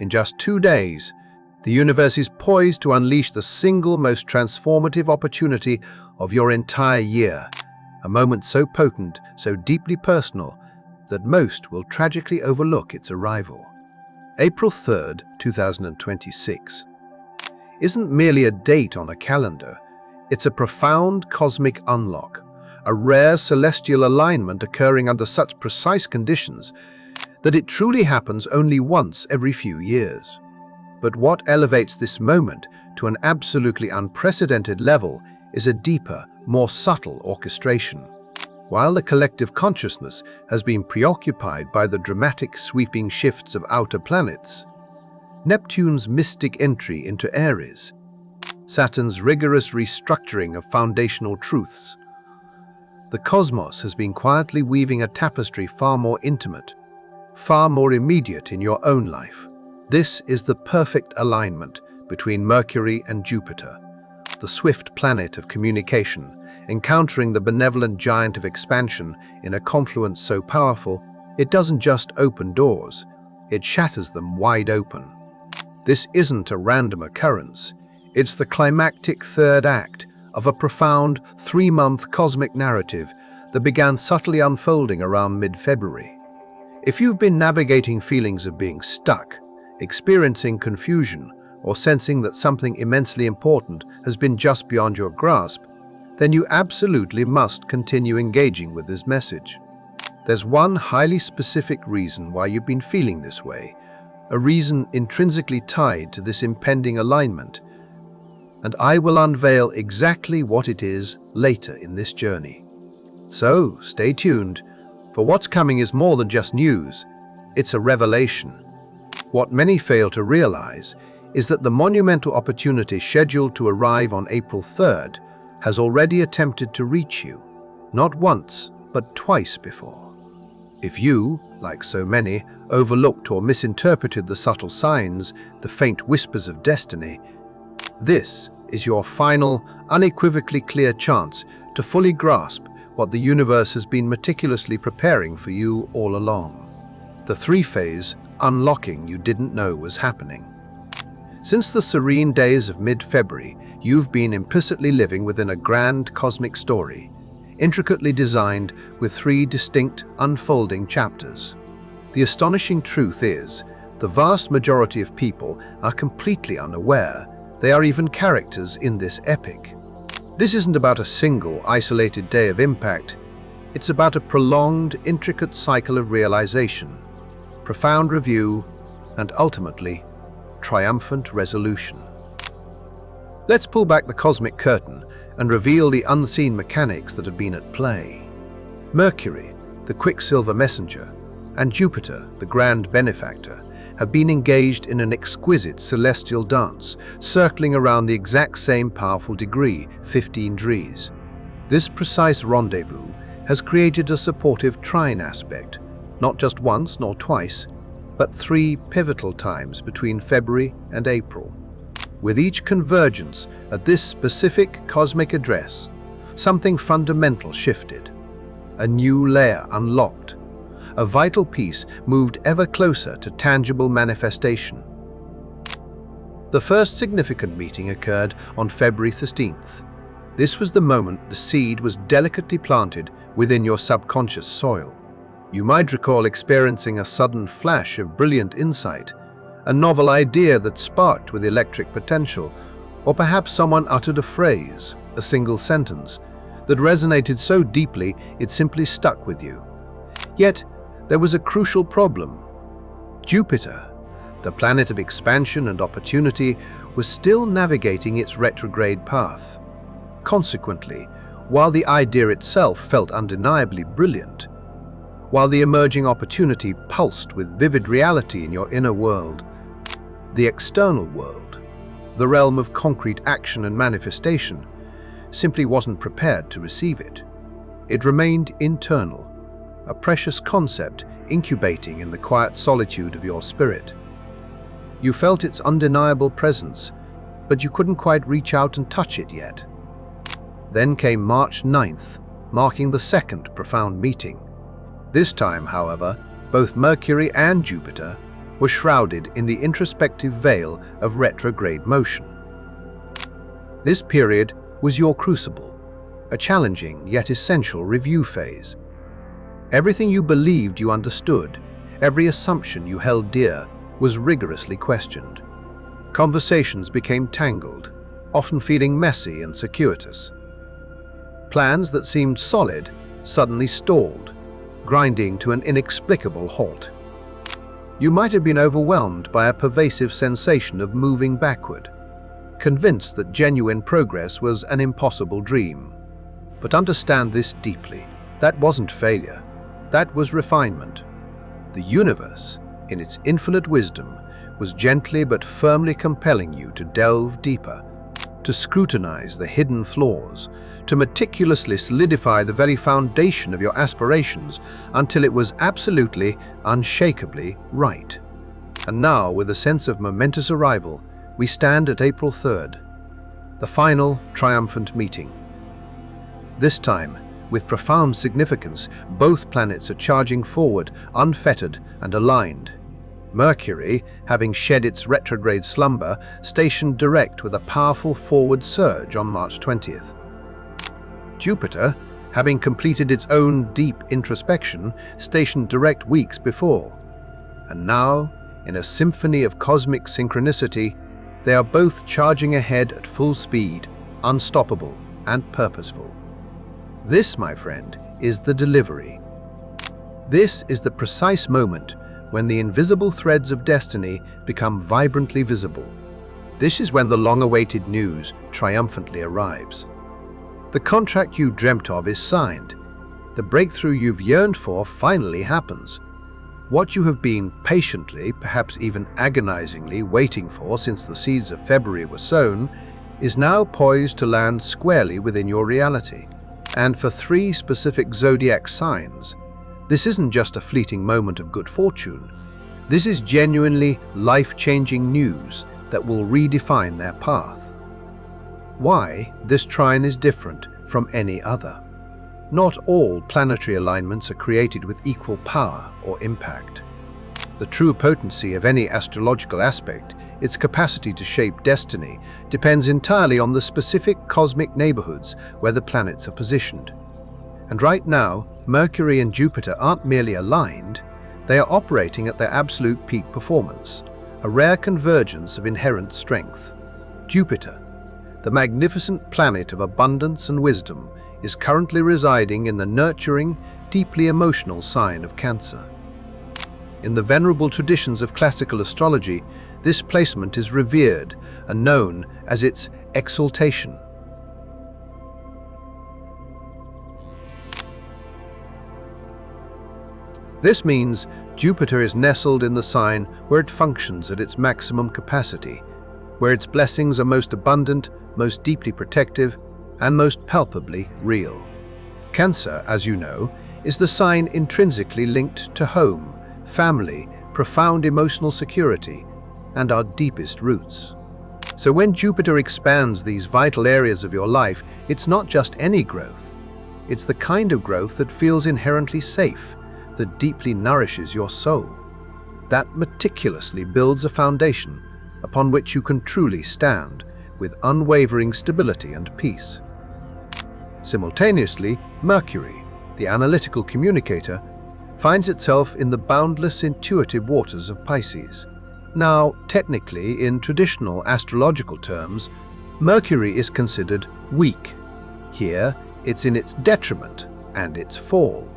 In just 2 days, the universe is poised to unleash the single most transformative opportunity of your entire year, a moment so potent, so deeply personal, that most will tragically overlook its arrival. April 3rd, 2026 isn't merely a date on a calendar. It's a profound cosmic unlock, a rare celestial alignment occurring under such precise conditions that it truly happens only once every few years. But what elevates this moment to an absolutely unprecedented level is a deeper, more subtle orchestration. While the collective consciousness has been preoccupied by the dramatic sweeping shifts of outer planets, Neptune's mystic entry into Aries, Saturn's rigorous restructuring of foundational truths, the cosmos has been quietly weaving a tapestry far more intimate, far more immediate in your own life. This is the perfect alignment between Mercury and Jupiter, the swift planet of communication, encountering the benevolent giant of expansion in a confluence so powerful, it doesn't just open doors, it shatters them wide open. This isn't a random occurrence, it's the climactic third act of a profound 3-month cosmic narrative that began subtly unfolding around mid-February. If you've been navigating feelings of being stuck, experiencing confusion, or sensing that something immensely important has been just beyond your grasp, then you absolutely must continue engaging with this message. There's one highly specific reason why you've been feeling this way, a reason intrinsically tied to this impending alignment, and I will unveil exactly what it is later in this journey. So, stay tuned, for what's coming is more than just news, it's a revelation. What many fail to realize is that the monumental opportunity scheduled to arrive on April 3rd has already attempted to reach you, not once, but twice before. If you, like so many, overlooked or misinterpreted the subtle signs, the faint whispers of destiny, this is your final, unequivocally clear chance to fully grasp what the universe has been meticulously preparing for you all along. The 3-phase unlocking you didn't know was happening. Since the serene days of mid-February, you've been implicitly living within a grand cosmic story, intricately designed with 3 distinct, unfolding chapters. The astonishing truth is, the vast majority of people are completely unaware they are even characters in this epic. This isn't about a single, isolated day of impact. It's about a prolonged, intricate cycle of realization, profound review, and ultimately, triumphant resolution. Let's pull back the cosmic curtain and reveal the unseen mechanics that have been at play. Mercury, the quicksilver messenger, and Jupiter, the grand benefactor, have been engaged in an exquisite celestial dance, circling around the exact same powerful degree, 15 degrees. This precise rendezvous has created a supportive trine aspect, not just once nor twice, but 3 pivotal times between February and April. With each convergence at this specific cosmic address, something fundamental shifted. A new layer unlocked. A vital piece moved ever closer to tangible manifestation. The first significant meeting occurred on February 13th. This was the moment the seed was delicately planted within your subconscious soil. You might recall experiencing a sudden flash of brilliant insight, a novel idea that sparked with electric potential, or perhaps someone uttered a phrase, a single sentence, that resonated so deeply it simply stuck with you. Yet, there was a crucial problem. Jupiter, the planet of expansion and opportunity, was still navigating its retrograde path. Consequently, while the idea itself felt undeniably brilliant, while the emerging opportunity pulsed with vivid reality in your inner world, the external world, the realm of concrete action and manifestation, simply wasn't prepared to receive it. It remained internal, a precious concept incubating in the quiet solitude of your spirit. You felt its undeniable presence, but you couldn't quite reach out and touch it yet. Then came March 9th, marking the second profound meeting. This time, however, both Mercury and Jupiter was shrouded in the introspective veil of retrograde motion. This period was your crucible, a challenging yet essential review phase. Everything you believed you understood, every assumption you held dear, was rigorously questioned. Conversations became tangled, often feeling messy and circuitous. Plans that seemed solid suddenly stalled, grinding to an inexplicable halt. You might have been overwhelmed by a pervasive sensation of moving backward, convinced that genuine progress was an impossible dream. But understand this deeply. That wasn't failure. That was refinement. The universe, in its infinite wisdom, was gently but firmly compelling you to delve deeper, to scrutinize the hidden flaws, to meticulously solidify the very foundation of your aspirations until it was absolutely, unshakably right. And now, with a sense of momentous arrival, we stand at April 3rd, the final triumphant meeting. This time, with profound significance, both planets are charging forward, unfettered and aligned. Mercury, having shed its retrograde slumber, stationed direct with a powerful forward surge on March 20th. Jupiter, having completed its own deep introspection, stationed direct weeks before. And now, in a symphony of cosmic synchronicity, they are both charging ahead at full speed, unstoppable and purposeful. This, my friend, is the delivery. This is the precise moment when the invisible threads of destiny become vibrantly visible. This is when the long-awaited news triumphantly arrives. The contract you dreamt of is signed. The breakthrough you've yearned for finally happens. What you have been patiently, perhaps even agonizingly, waiting for since the seeds of February were sown, is now poised to land squarely within your reality. And for 3 specific zodiac signs, this isn't just a fleeting moment of good fortune. This is genuinely life-changing news that will redefine their path. Why this trine is different from any other. Not all planetary alignments are created with equal power or impact. The true potency of any astrological aspect, its capacity to shape destiny, depends entirely on the specific cosmic neighborhoods where the planets are positioned. And right now, Mercury and Jupiter aren't merely aligned, they are operating at their absolute peak performance, a rare convergence of inherent strength. Jupiter, the magnificent planet of abundance and wisdom, is currently residing in the nurturing, deeply emotional sign of Cancer. In the venerable traditions of classical astrology, this placement is revered and known as its exaltation. This means Jupiter is nestled in the sign where it functions at its maximum capacity, where its blessings are most abundant, most deeply protective, and most palpably real. Cancer, as you know, is the sign intrinsically linked to home, family, profound emotional security, and our deepest roots. So when Jupiter expands these vital areas of your life, it's not just any growth. It's the kind of growth that feels inherently safe, that deeply nourishes your soul, that meticulously builds a foundation upon which you can truly stand with unwavering stability and peace. Simultaneously, Mercury, the analytical communicator, finds itself in the boundless intuitive waters of Pisces. Now, technically, in traditional astrological terms, Mercury is considered weak. Here, it's in its detriment and its fall.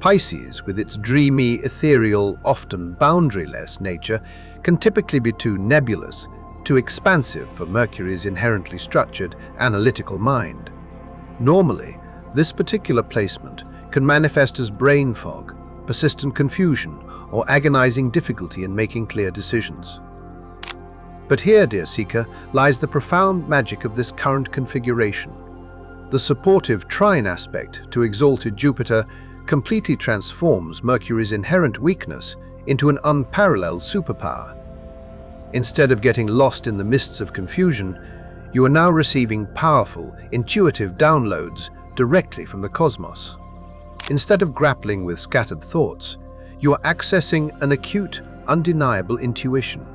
Pisces, with its dreamy, ethereal, often boundaryless nature, can typically be too nebulous, too expansive for Mercury's inherently structured, analytical mind. Normally, this particular placement can manifest as brain fog, persistent confusion, or agonizing difficulty in making clear decisions. But here, dear seeker, lies the profound magic of this current configuration. The supportive trine aspect to exalted Jupiter completely transforms Mercury's inherent weakness into an unparalleled superpower. Instead of getting lost in the mists of confusion, you are now receiving powerful, intuitive downloads directly from the cosmos. Instead of grappling with scattered thoughts, you are accessing an acute, undeniable intuition.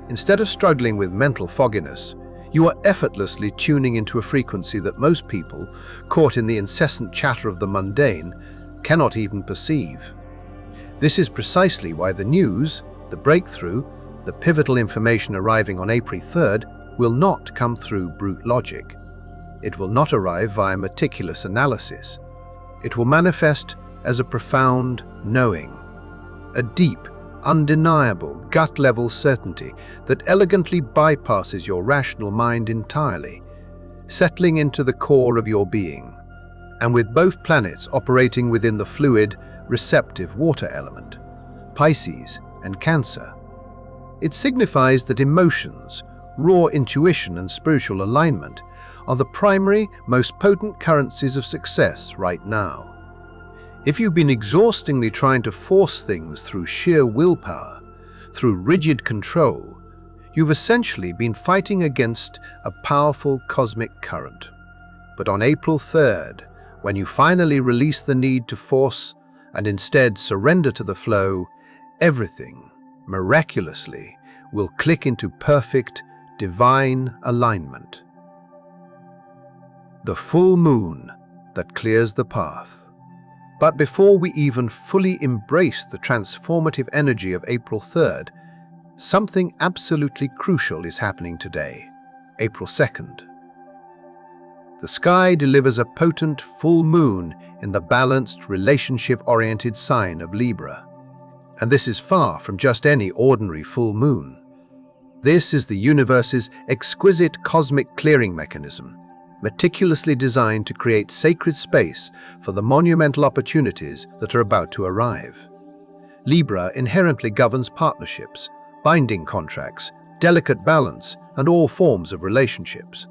Instead of struggling with mental fogginess, you are effortlessly tuning into a frequency that most people, caught in the incessant chatter of the mundane, cannot even perceive. This is precisely why the news, the breakthrough, the pivotal information arriving on April 3rd will not come through brute logic. It will not arrive via meticulous analysis. It will manifest as a profound knowing, a deep, undeniable, gut-level certainty that elegantly bypasses your rational mind entirely, settling into the core of your being. And with both planets operating within the fluid, receptive water element, Pisces and Cancer, it signifies that emotions, raw intuition and spiritual alignment are the primary, most potent currencies of success right now. If you've been exhaustingly trying to force things through sheer willpower, through rigid control, you've essentially been fighting against a powerful cosmic current. But on April 3rd, when you finally release the need to force and instead surrender to the flow, everything, miraculously, will click into perfect, divine alignment. The full moon that clears the path. But before we even fully embrace the transformative energy of April 3rd, something absolutely crucial is happening today, April 2nd. The sky delivers a potent full moon in the balanced, relationship-oriented sign of Libra. And this is far from just any ordinary full moon. This is the universe's exquisite cosmic clearing mechanism, meticulously designed to create sacred space for the monumental opportunities that are about to arrive. Libra inherently governs partnerships, binding contracts, delicate balance, and all forms of relationships.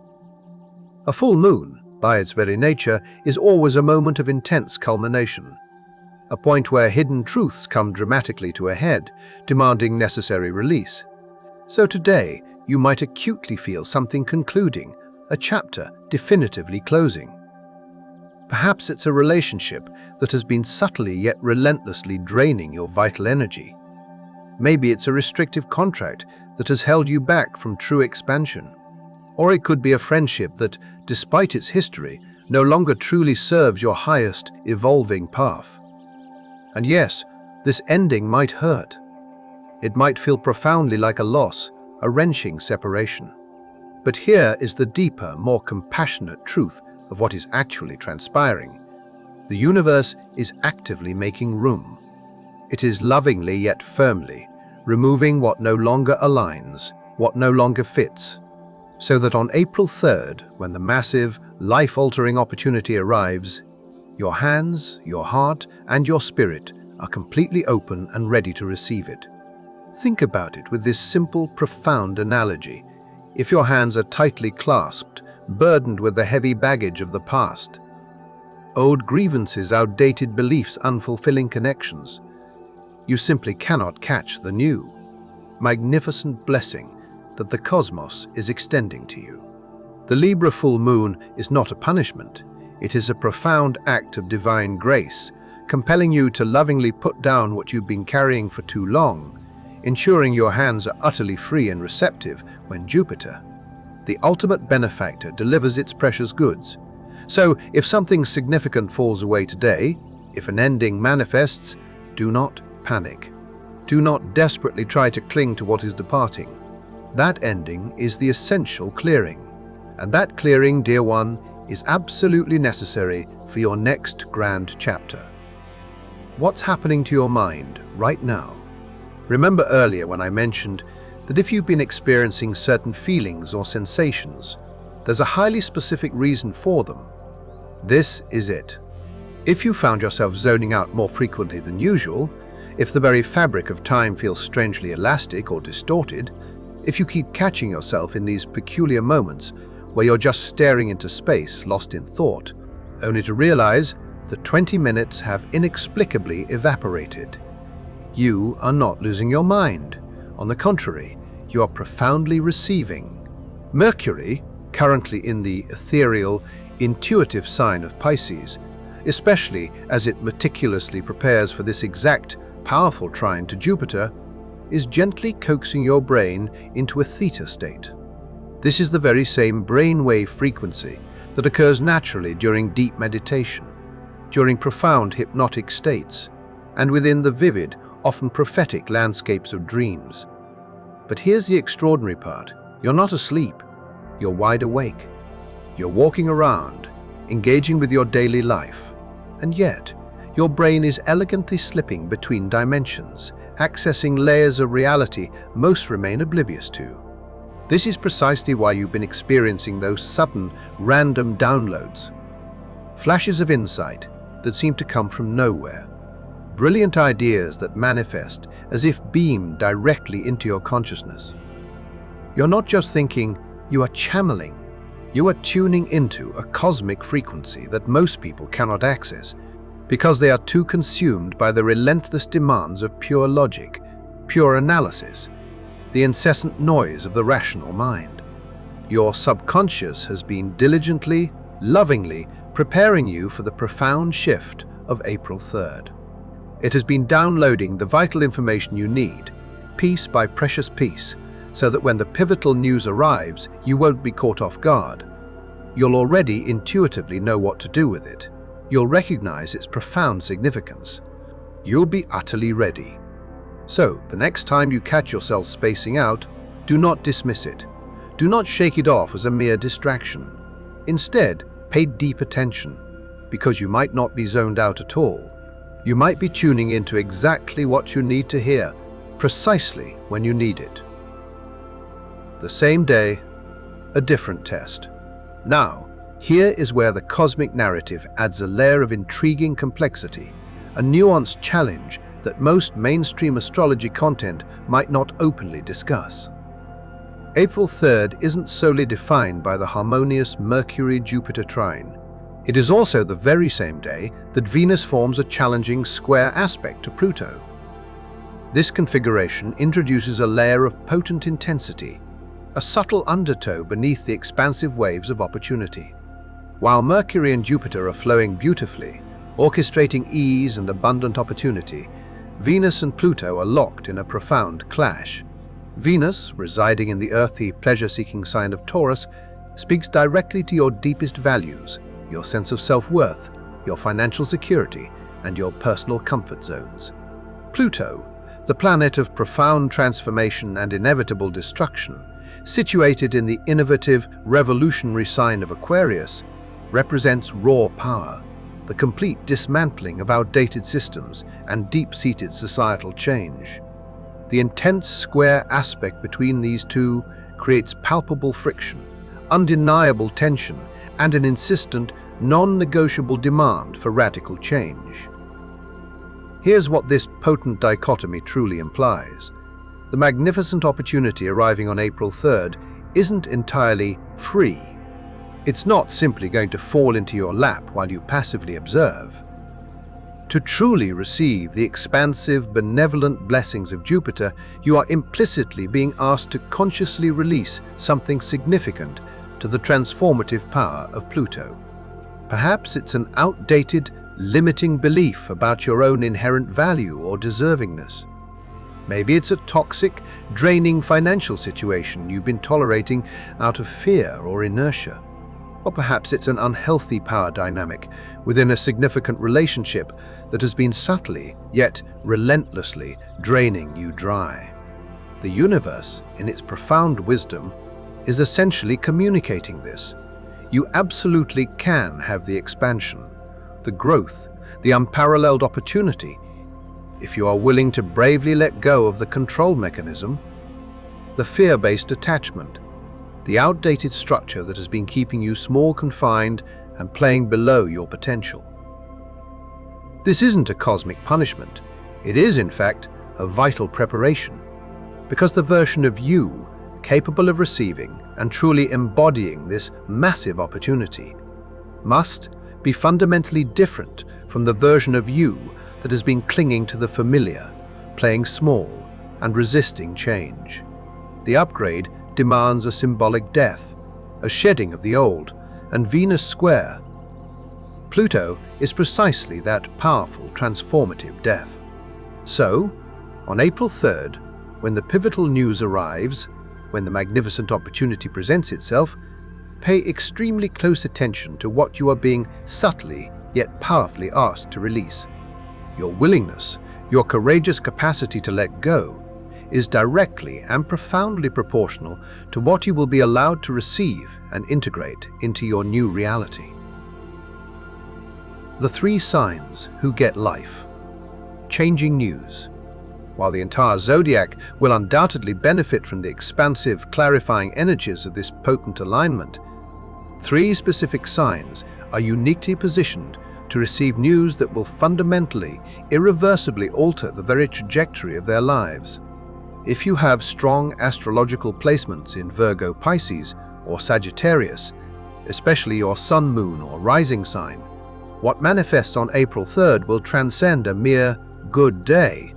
A full moon, by its very nature, is always a moment of intense culmination, a point where hidden truths come dramatically to a head, demanding necessary release. So today, you might acutely feel something concluding, a chapter definitively closing. Perhaps it's a relationship that has been subtly yet relentlessly draining your vital energy. Maybe it's a restrictive contract that has held you back from true expansion. Or it could be a friendship that, despite its history, no longer truly serves your highest, evolving path. And yes, this ending might hurt. It might feel profoundly like a loss, a wrenching separation. But here is the deeper, more compassionate truth of what is actually transpiring. The universe is actively making room. It is lovingly yet firmly removing what no longer aligns, what no longer fits, so that on April 3rd, when the massive, life-altering opportunity arrives, your hands, your heart, and your spirit are completely open and ready to receive it. Think about it with this simple, profound analogy. If your hands are tightly clasped, burdened with the heavy baggage of the past, old grievances, outdated beliefs, unfulfilling connections, you simply cannot catch the new, magnificent blessing that the cosmos is extending to you. The Libra full moon is not a punishment. It is a profound act of divine grace, compelling you to lovingly put down what you've been carrying for too long, ensuring your hands are utterly free and receptive when Jupiter, the ultimate benefactor, delivers its precious goods. So, if something significant falls away today, if an ending manifests, do not panic. Do not desperately try to cling to what is departing. That ending is the essential clearing. And that clearing, dear one, is absolutely necessary for your next grand chapter. What's happening to your mind right now? Remember earlier when I mentioned that if you've been experiencing certain feelings or sensations, there's a highly specific reason for them. This is it. If you found yourself zoning out more frequently than usual, if the very fabric of time feels strangely elastic or distorted, if you keep catching yourself in these peculiar moments where you're just staring into space, lost in thought, only to realize that 20 minutes have inexplicably evaporated. You are not losing your mind. On the contrary, you are profoundly receiving. Mercury, currently in the ethereal, intuitive sign of Pisces, especially as it meticulously prepares for this exact, powerful trine to Jupiter, is gently coaxing your brain into a theta state. This is the very same brainwave frequency that occurs naturally during deep meditation, during profound hypnotic states, and within the vivid, often prophetic landscapes of dreams. But here's the extraordinary part. You're not asleep. You're wide awake. You're walking around, engaging with your daily life. And yet, your brain is elegantly slipping between dimensions, accessing layers of reality most remain oblivious to. This is precisely why you've been experiencing those sudden, random downloads. Flashes of insight that seem to come from nowhere. Brilliant ideas that manifest as if beamed directly into your consciousness. You're not just thinking, you are channeling. You are tuning into a cosmic frequency that most people cannot access because they are too consumed by the relentless demands of pure logic, pure analysis, the incessant noise of the rational mind. Your subconscious has been diligently, lovingly preparing you for the profound shift of April 3rd. It has been downloading the vital information you need, piece by precious piece, so that when the pivotal news arrives, you won't be caught off guard. You'll already intuitively know what to do with it. You'll recognize its profound significance. You'll be utterly ready. So, the next time you catch yourself spacing out, do not dismiss it. Do not shake it off as a mere distraction. Instead, pay deep attention, because you might not be zoned out at all. You might be tuning into exactly what you need to hear, precisely when you need it. The same day, a different test. Now, here is where the cosmic narrative adds a layer of intriguing complexity, a nuanced challenge that most mainstream astrology content might not openly discuss. April 3rd isn't solely defined by the harmonious Mercury-Jupiter trine. It is also the very same day that Venus forms a challenging square aspect to Pluto. This configuration introduces a layer of potent intensity, a subtle undertow beneath the expansive waves of opportunity. While Mercury and Jupiter are flowing beautifully, orchestrating ease and abundant opportunity, Venus and Pluto are locked in a profound clash. Venus, residing in the earthy, pleasure-seeking sign of Taurus, speaks directly to your deepest values, your sense of self-worth, your financial security, and your personal comfort zones. Pluto, the planet of profound transformation and inevitable destruction, situated in the innovative, revolutionary sign of Aquarius, represents raw power, the complete dismantling of outdated systems and deep-seated societal change. The intense square aspect between these two creates palpable friction, undeniable tension, and an insistent, non-negotiable demand for radical change. Here's what this potent dichotomy truly implies. The magnificent opportunity arriving on April 3rd isn't entirely free. It's not simply going to fall into your lap while you passively observe. To truly receive the expansive, benevolent blessings of Jupiter, you are implicitly being asked to consciously release something significant to the transformative power of Pluto. Perhaps it's an outdated, limiting belief about your own inherent value or deservingness. Maybe it's a toxic, draining financial situation you've been tolerating out of fear or inertia. Or perhaps it's an unhealthy power dynamic within a significant relationship that has been subtly, yet relentlessly, draining you dry. The universe, in its profound wisdom, is essentially communicating this. You absolutely can have the expansion, the growth, the unparalleled opportunity, if you are willing to bravely let go of the control mechanism, the fear-based attachment, the outdated structure that has been keeping you small, confined, and playing below your potential. This isn't a cosmic punishment. It is, in fact, a vital preparation, because the version of you capable of receiving and truly embodying this massive opportunity must be fundamentally different from the version of you that has been clinging to the familiar, playing small, and resisting change. The upgrade demands a symbolic death, a shedding of the old, and Venus square. Pluto is precisely that powerful, transformative death. So, on April 3rd, When the pivotal news arrives, when the magnificent opportunity presents itself, pay extremely close attention to what you are being subtly yet powerfully asked to release. Your willingness, your courageous capacity to let go, is directly and profoundly proportional to what you will be allowed to receive and integrate into your new reality. The 3 signs who get life. Changing news. While the entire Zodiac will undoubtedly benefit from the expansive, clarifying energies of this potent alignment, 3 specific signs are uniquely positioned to receive news that will fundamentally, irreversibly alter the very trajectory of their lives. If you have strong astrological placements in Virgo, Pisces, or Sagittarius, especially your sun, moon, or rising sign, what manifests on April 3rd will transcend a mere good day.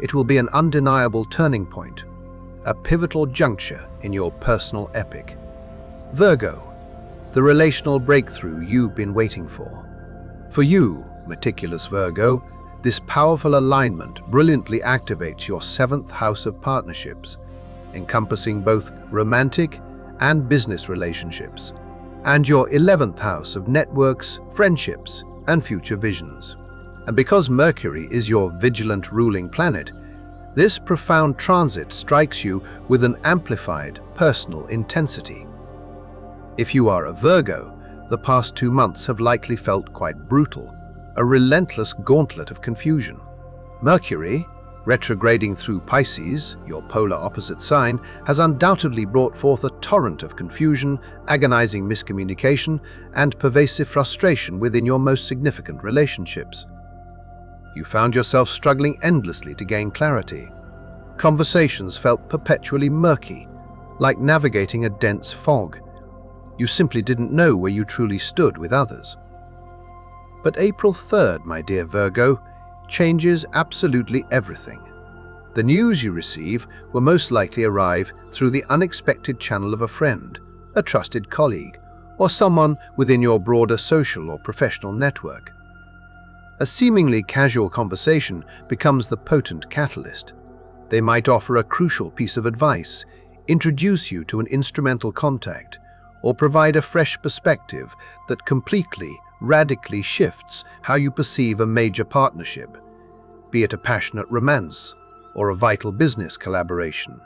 It will be an undeniable turning point, a pivotal juncture in your personal epic. Virgo, the relational breakthrough you've been waiting for. For you, meticulous Virgo, this powerful alignment brilliantly activates your 7th house of partnerships, encompassing both romantic and business relationships, and your 11th house of networks, friendships, and future visions. And because Mercury is your vigilant ruling planet, this profound transit strikes you with an amplified personal intensity. If you are a Virgo, the past 2 months have likely felt quite brutal, a relentless gauntlet of confusion. Mercury, retrograding through Pisces, your polar opposite sign, has undoubtedly brought forth a torrent of confusion, agonizing miscommunication, and pervasive frustration within your most significant relationships. You found yourself struggling endlessly to gain clarity. Conversations felt perpetually murky, like navigating a dense fog. You simply didn't know where you truly stood with others. But April 3rd, my dear Virgo, changes absolutely everything. The news you receive will most likely arrive through the unexpected channel of a friend, a trusted colleague, or someone within your broader social or professional network. A seemingly casual conversation becomes the potent catalyst. They might offer a crucial piece of advice, introduce you to an instrumental contact, or provide a fresh perspective that completely, radically shifts how you perceive a major partnership, be it a passionate romance or a vital business collaboration.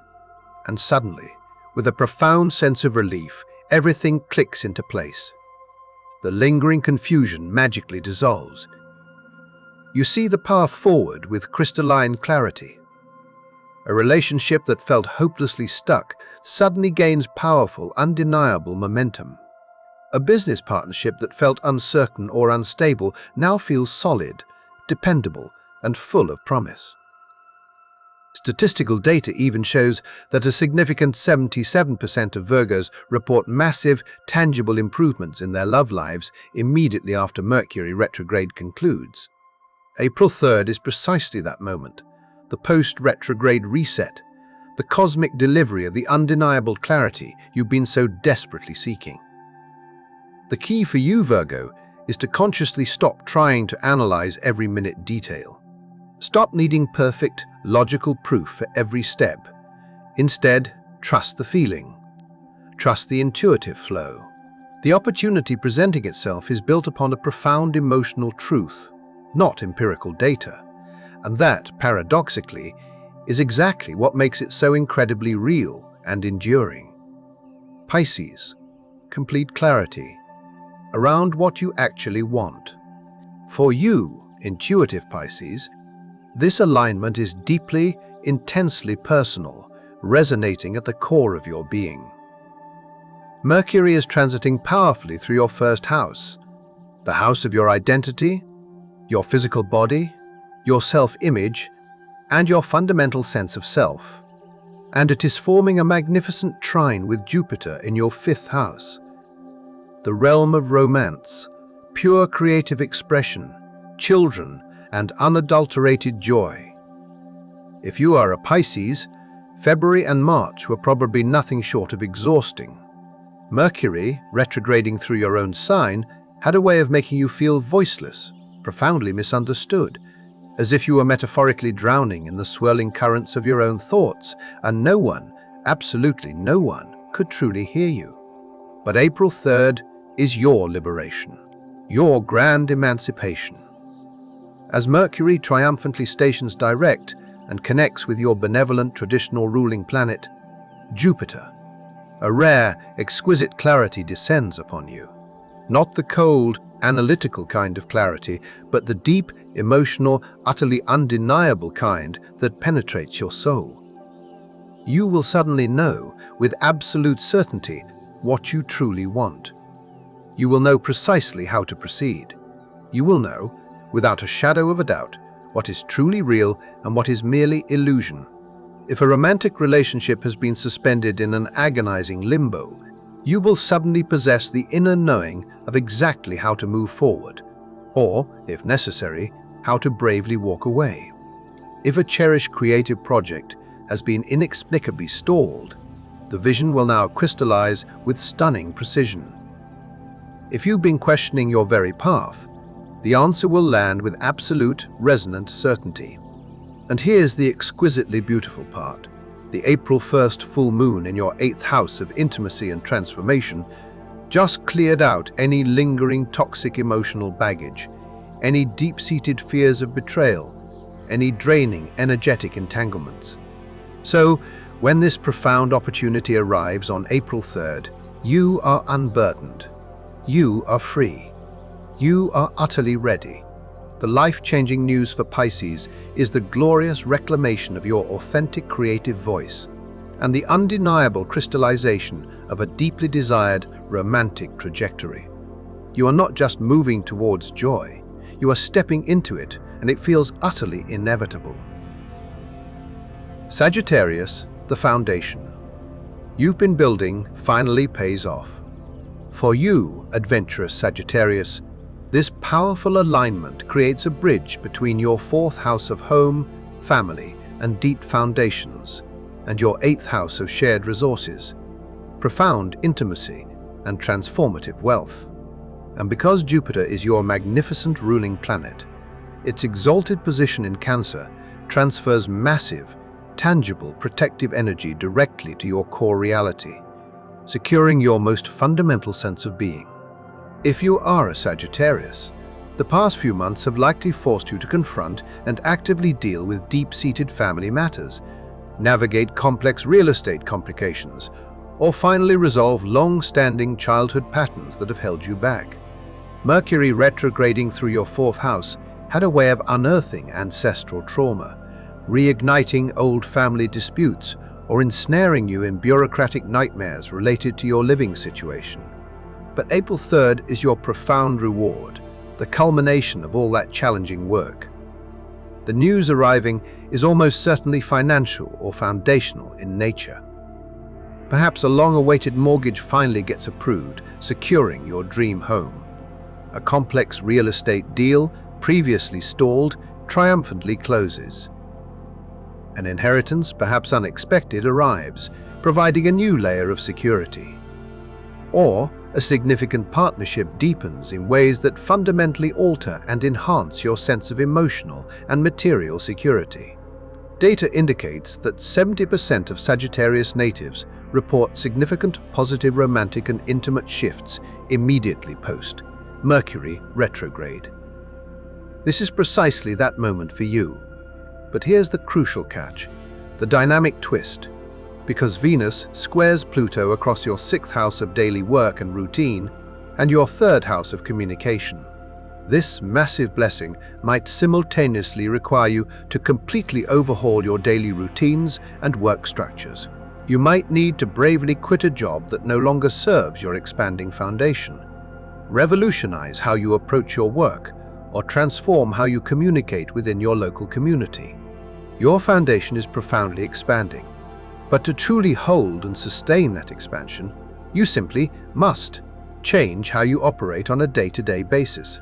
And suddenly, with a profound sense of relief, everything clicks into place. The lingering confusion magically dissolves. You see the path forward with crystalline clarity. A relationship that felt hopelessly stuck suddenly gains powerful, undeniable momentum. A business partnership that felt uncertain or unstable now feels solid, dependable, and full of promise. Statistical data even shows that a significant 77% of Virgos report massive, tangible improvements in their love lives immediately after Mercury retrograde concludes. April 3rd is precisely that moment, the post-retrograde reset, the cosmic delivery of the undeniable clarity you've been so desperately seeking. The key for you, Virgo, is to consciously stop trying to analyze every minute detail. Stop needing perfect, logical proof for every step. Instead, trust the feeling. Trust the intuitive flow. The opportunity presenting itself is built upon a profound emotional truth, not empirical data. And that, paradoxically, is exactly what makes it so incredibly real and enduring. Pisces, complete clarity around what you actually want. For you, intuitive Pisces, this alignment is deeply, intensely personal, resonating at the core of your being. Mercury is transiting powerfully through your 1st house, the house of your identity, your physical body, your self-image, and your fundamental sense of self. And it is forming a magnificent trine with Jupiter in your 5th house, the realm of romance, pure creative expression, children, and unadulterated joy. If you are a Pisces, February and March were probably nothing short of exhausting. Mercury, retrograding through your own sign, had a way of making you feel voiceless, profoundly misunderstood, as if you were metaphorically drowning in the swirling currents of your own thoughts, and no one, absolutely no one, could truly hear you. But April 3rd is your liberation, your grand emancipation. As Mercury triumphantly stations direct and connects with your benevolent traditional ruling planet, Jupiter, a rare, exquisite clarity descends upon you. Not the cold, analytical kind of clarity, but the deep, emotional, utterly undeniable kind that penetrates your soul. You will suddenly know, with absolute certainty, what you truly want. You will know precisely how to proceed. You will know, without a shadow of a doubt, what is truly real and what is merely illusion. If a romantic relationship has been suspended in an agonizing limbo, you will suddenly possess the inner knowing of exactly how to move forward, or, if necessary, how to bravely walk away. If a cherished creative project has been inexplicably stalled, the vision will now crystallize with stunning precision. If you've been questioning your very path, the answer will land with absolute, resonant certainty. And here's the exquisitely beautiful part. The April 1st full moon in your 8th house of intimacy and transformation just cleared out any lingering toxic emotional baggage, any deep-seated fears of betrayal, any draining energetic entanglements. So, when this profound opportunity arrives on April 3rd, you are unburdened. You are free. You are utterly ready. The life-changing news for Pisces is the glorious reclamation of your authentic creative voice and the undeniable crystallization of a deeply desired romantic trajectory. You are not just moving towards joy, you are stepping into it, and it feels utterly inevitable. Sagittarius, the foundation you've been building finally pays off. For you, adventurous Sagittarius, this powerful alignment creates a bridge between your 4th house of home, family, and deep foundations, and your 8th house of shared resources, profound intimacy, and transformative wealth. And because Jupiter is your magnificent ruling planet, its exalted position in Cancer transfers massive, tangible, protective energy directly to your core reality, securing your most fundamental sense of being. If you are a Sagittarius, the past few months have likely forced you to confront and actively deal with deep-seated family matters, navigate complex real estate complications, or finally resolve long-standing childhood patterns that have held you back. Mercury retrograding through your 4th house had a way of unearthing ancestral trauma, reigniting old family disputes, or ensnaring you in bureaucratic nightmares related to your living situation. But April 3rd is your profound reward, the culmination of all that challenging work. The news arriving is almost certainly financial or foundational in nature. Perhaps a long-awaited mortgage finally gets approved, securing your dream home. A complex real estate deal, previously stalled, triumphantly closes. An inheritance, perhaps unexpected, arrives, providing a new layer of security. Or a significant partnership deepens in ways that fundamentally alter and enhance your sense of emotional and material security. Data indicates that 70% of Sagittarius natives report significant positive romantic and intimate shifts immediately post Mercury retrograde. This is precisely that moment for you. But here's the crucial catch, the dynamic twist. Because Venus squares Pluto across your 6th house of daily work and routine and your 3rd house of communication. This massive blessing might simultaneously require you to completely overhaul your daily routines and work structures. You might need to bravely quit a job that no longer serves your expanding foundation, revolutionize how you approach your work, or transform how you communicate within your local community. Your foundation is profoundly expanding. But to truly hold and sustain that expansion, you simply must change how you operate on a day-to-day basis.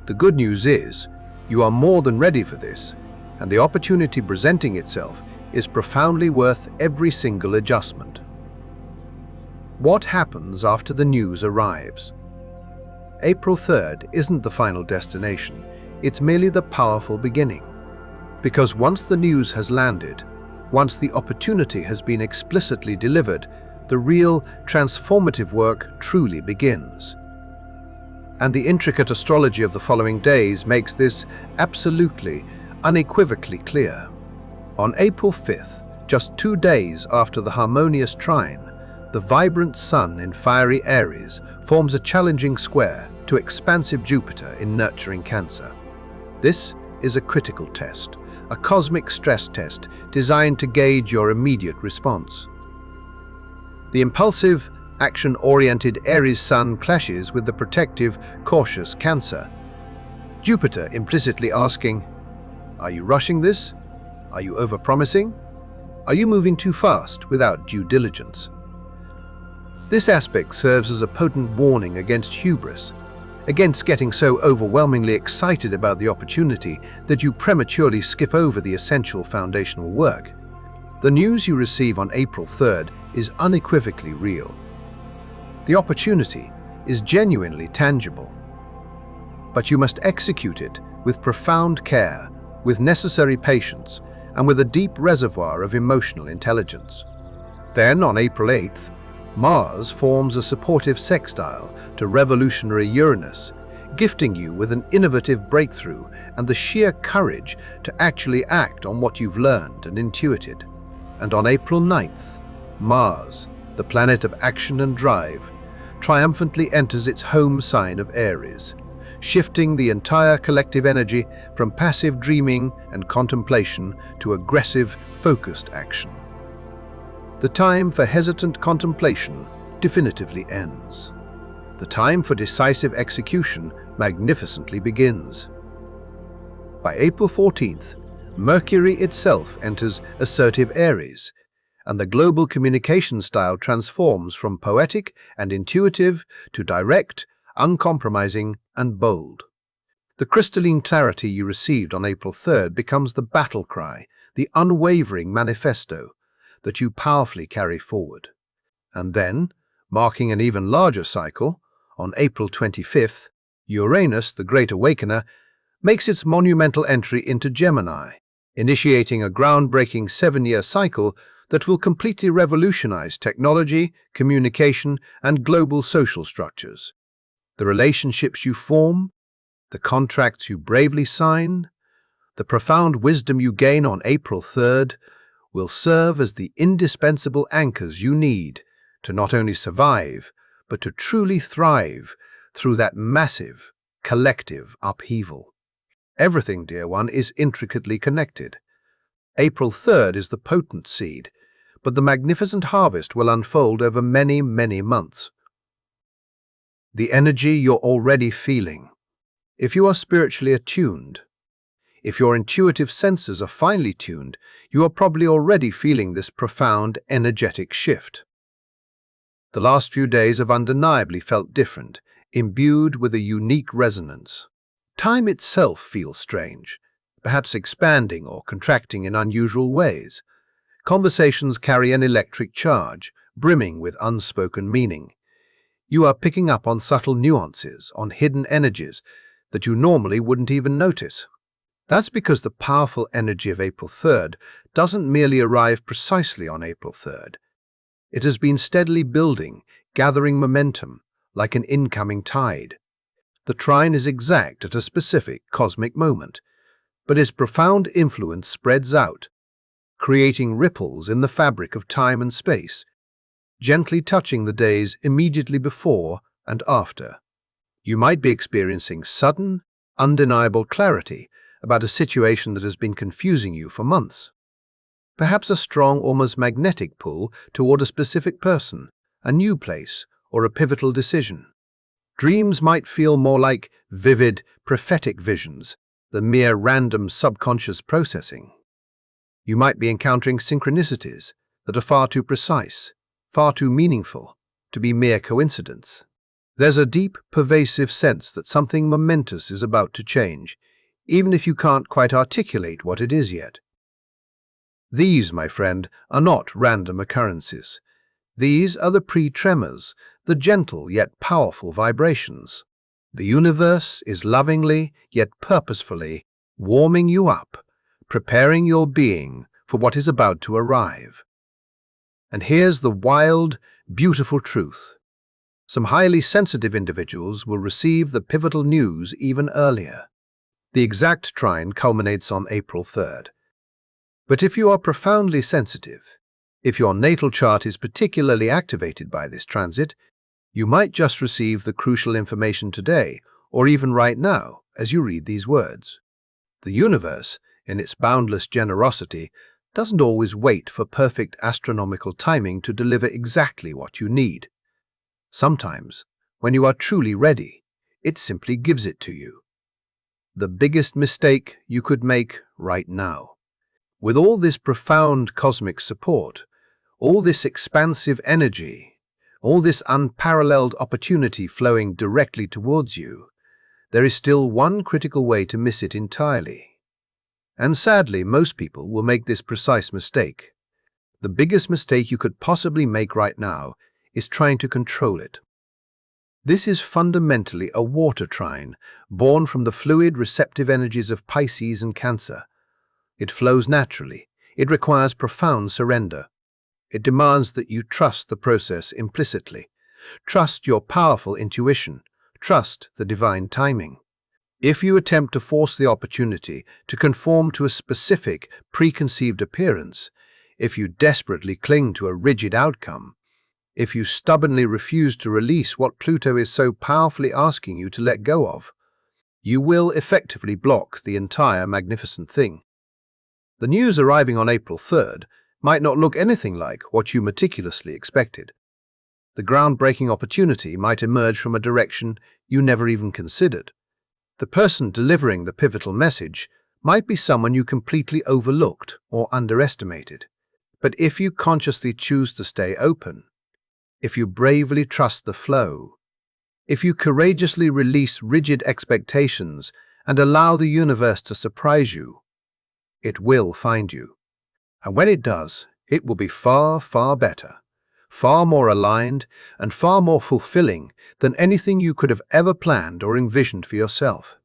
The good news is, you are more than ready for this, and the opportunity presenting itself is profoundly worth every single adjustment. What happens after the news arrives? April 3rd isn't the final destination, it's merely the powerful beginning. Because once the news has landed, once the opportunity has been explicitly delivered, the real transformative work truly begins. And the intricate astrology of the following days makes this absolutely, unequivocally clear. On April 5th, just 2 days after the harmonious trine, the vibrant sun in fiery Aries forms a challenging square to expansive Jupiter in nurturing Cancer. This is a critical test, a cosmic stress test designed to gauge your immediate response. The impulsive, action-oriented Aries sun clashes with the protective, cautious Cancer. Jupiter implicitly asking, "Are you rushing this? Are you overpromising? Are you moving too fast without due diligence?" This aspect serves as a potent warning against hubris, against getting so overwhelmingly excited about the opportunity that you prematurely skip over the essential foundational work. The news you receive on April 3rd is unequivocally real. The opportunity is genuinely tangible. But you must execute it with profound care, with necessary patience, and with a deep reservoir of emotional intelligence. Then, on April 8th, Mars forms a supportive sextile to revolutionary Uranus, gifting you with an innovative breakthrough and the sheer courage to actually act on what you've learned and intuited. And on April 9th, Mars, the planet of action and drive, triumphantly enters its home sign of Aries, shifting the entire collective energy from passive dreaming and contemplation to aggressive, focused action. The time for hesitant contemplation definitively ends. The time for decisive execution magnificently begins. By April 14th, Mercury itself enters assertive Aries, and the global communication style transforms from poetic and intuitive to direct, uncompromising, and bold. The crystalline clarity you received on April 3rd becomes the battle cry, the unwavering manifesto that you powerfully carry forward. And then, marking an even larger cycle, on April 25th, Uranus, the Great Awakener, makes its monumental entry into Gemini, initiating a groundbreaking 7-year cycle that will completely revolutionize technology, communication, and global social structures. The relationships you form, the contracts you bravely sign, the profound wisdom you gain on April 3rd will serve as the indispensable anchors you need to not only survive, but to truly thrive through that massive, collective upheaval. Everything, dear one, is intricately connected. April 3rd is the potent seed, but the magnificent harvest will unfold over many, many months. The energy you're already feeling. If you are spiritually attuned, if your intuitive senses are finely tuned, you are probably already feeling this profound, energetic shift. The last few days have undeniably felt different, imbued with a unique resonance. Time itself feels strange, perhaps expanding or contracting in unusual ways. Conversations carry an electric charge, brimming with unspoken meaning. You are picking up on subtle nuances, on hidden energies that you normally wouldn't even notice. That's because the powerful energy of April 3rd doesn't merely arrive precisely on April 3rd. It has been steadily building, gathering momentum, like an incoming tide. The trine is exact at a specific cosmic moment, but its profound influence spreads out, creating ripples in the fabric of time and space, gently touching the days immediately before and after. You might be experiencing sudden, undeniable clarity about a situation that has been confusing you for months. Perhaps a strong, almost magnetic pull toward a specific person, a new place, or a pivotal decision. Dreams might feel more like vivid, prophetic visions than mere random subconscious processing. You might be encountering synchronicities that are far too precise, far too meaningful to be mere coincidence. There's a deep, pervasive sense that something momentous is about to change, even if you can't quite articulate what it is yet. These, my friend, are not random occurrences. These are the pre-tremors, the gentle yet powerful vibrations. The universe is lovingly yet purposefully warming you up, preparing your being for what is about to arrive. And here's the wild, beautiful truth. Some highly sensitive individuals will receive the pivotal news even earlier. The exact trine culminates on April 3rd. But if you are profoundly sensitive, if your natal chart is particularly activated by this transit, you might just receive the crucial information today, or even right now, as you read these words. The universe, in its boundless generosity, doesn't always wait for perfect astronomical timing to deliver exactly what you need. Sometimes, when you are truly ready, it simply gives it to you. The biggest mistake you could make right now. With all this profound cosmic support, all this expansive energy, all this unparalleled opportunity flowing directly towards you, there is still one critical way to miss it entirely. And sadly, most people will make this precise mistake. The biggest mistake you could possibly make right now is trying to control it. This is fundamentally a water trine, born from the fluid, receptive energies of Pisces and Cancer. It flows naturally. It requires profound surrender. It demands that you trust the process implicitly. Trust your powerful intuition. Trust the divine timing. If you attempt to force the opportunity to conform to a specific, preconceived appearance, if you desperately cling to a rigid outcome, if you stubbornly refuse to release what Pluto is so powerfully asking you to let go of, you will effectively block the entire magnificent thing. The news arriving on April 3rd might not look anything like what you meticulously expected. The groundbreaking opportunity might emerge from a direction you never even considered. The person delivering the pivotal message might be someone you completely overlooked or underestimated. But if you consciously choose to stay open, if you bravely trust the flow, if you courageously release rigid expectations and allow the universe to surprise you, it will find you. And when it does, it will be far, far better, far more aligned, and far more fulfilling than anything you could have ever planned or envisioned for yourself.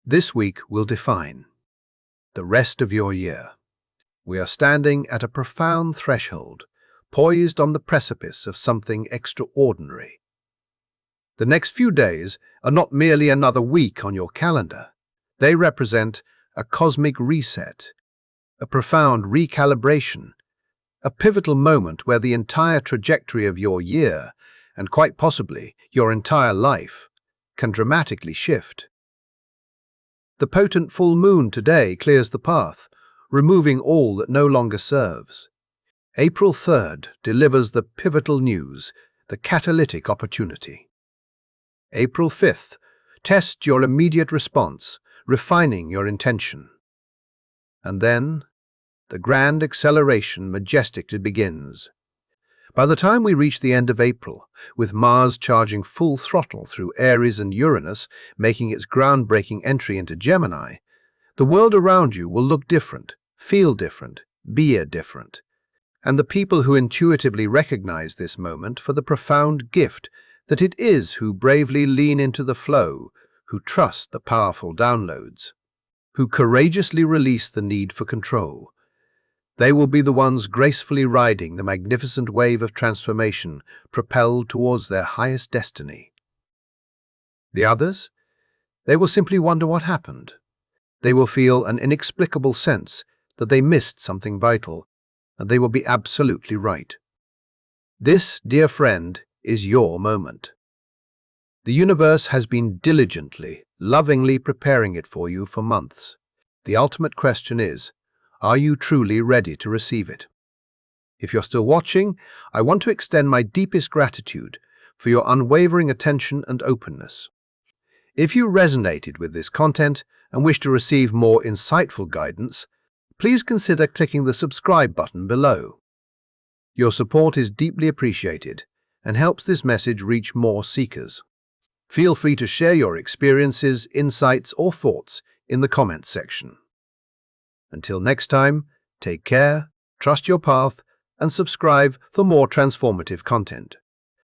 This week will define the rest of your year. We are standing at a profound threshold, poised on the precipice of something extraordinary. The next few days are not merely another week on your calendar. They represent a cosmic reset, a profound recalibration, a pivotal moment where the entire trajectory of your year, and quite possibly your entire life, can dramatically shift. The potent full moon today clears the path, removing all that no longer serves. April 3rd delivers the pivotal news, the catalytic opportunity. April 5th tests your immediate response, refining your intention. And then, the grand acceleration majestically begins. By the time we reach the end of April, with Mars charging full throttle through Aries and Uranus making its groundbreaking entry into Gemini, the world around you will look different, feel different, be different. And the people who intuitively recognize this moment for the profound gift that it is who bravely lean into the flow, who trust the powerful downloads, who courageously release the need for control. They will be the ones gracefully riding the magnificent wave of transformation propelled towards their highest destiny. The others? They will simply wonder what happened. They will feel an inexplicable sense that they missed something vital, and they will be absolutely right. This, dear friend, is your moment. The universe has been diligently, lovingly preparing it for you for months. The ultimate question is, are you truly ready to receive it? If you're still watching, I want to extend my deepest gratitude for your unwavering attention and openness. If you resonated with this content and wish to receive more insightful guidance, please consider clicking the subscribe button below. Your support is deeply appreciated and helps this message reach more seekers. Feel free to share your experiences, insights, or thoughts in the comments section. Until next time, take care, trust your path, and subscribe for more transformative content.